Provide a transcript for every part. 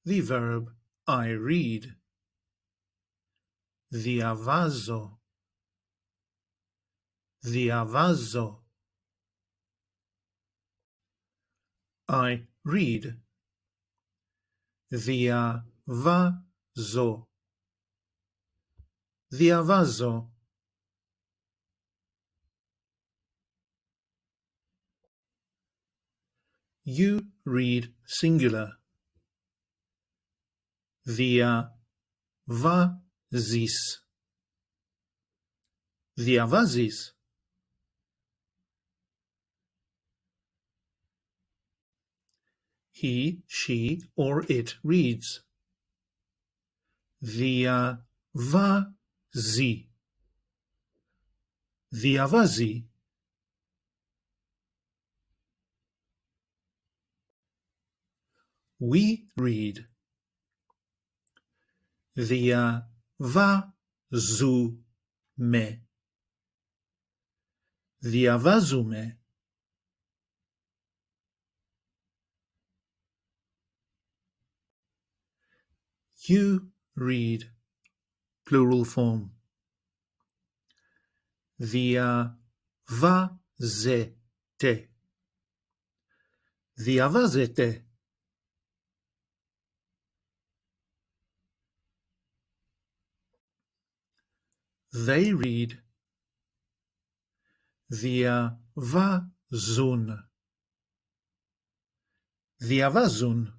the verb I read. Διαβάζω. Διαβάζω. I read. Διαβάζω. Διαβάζω. You read singular. Διαβάζεις. Διαβάζεις. He, she, or it reads. Διαβάζει. Διαβάζει. We read. Διαβάζουμε. Διαβάζουμε. You read. Plural form. Διαβάζετε. Διαβάζετε. They read. Διαβάζουν. Διαβάζουν.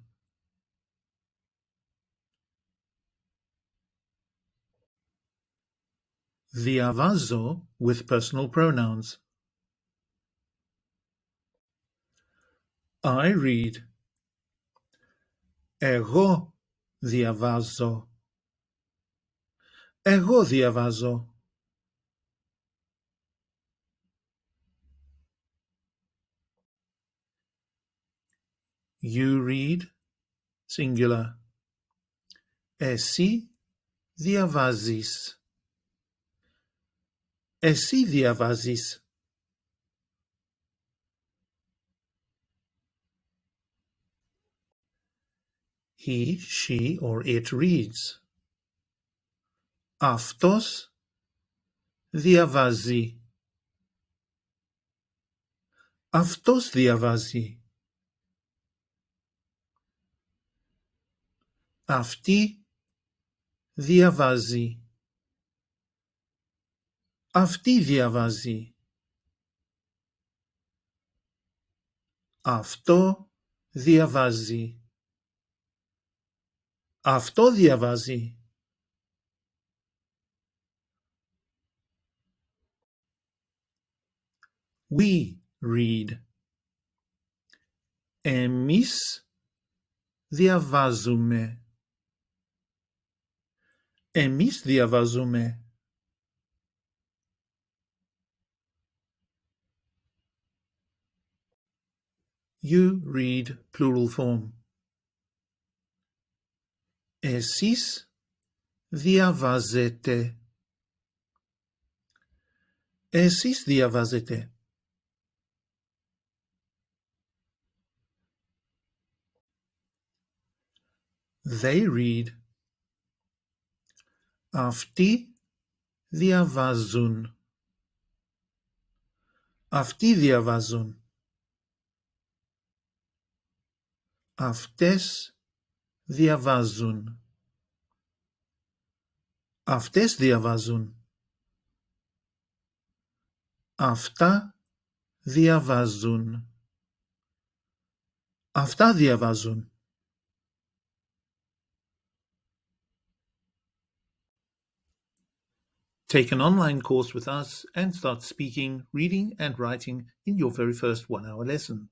Διαβάζω with personal pronouns. I read. Εγώ διαβάζω. Εγώ διαβάζω. You read. Singular. Εσύ διαβάζεις. Εσύ διαβάζεις. He, she, or it reads. Αυτός διαβάζει. Αυτός διαβάζει. Αυτή διαβάζει. Αυτή διαβάζει. Αυτό διαβάζει. Αυτό διαβάζει. We read. Εμείς διαβάζουμε. Εμείς διαβάζουμε. You read plural form. Εσείς διαβάζετε. Εσείς διαβάζετε. They read. Αυτοί διαβάζουν. Αυτοί διαβάζουν. Αυτές διαβάζουν. Αυτές διαβάζουν. Αυτά διαβάζουν. Αυτά διαβάζουν. Take an online course with us and start speaking, reading and writing in your very first 1-hour lesson.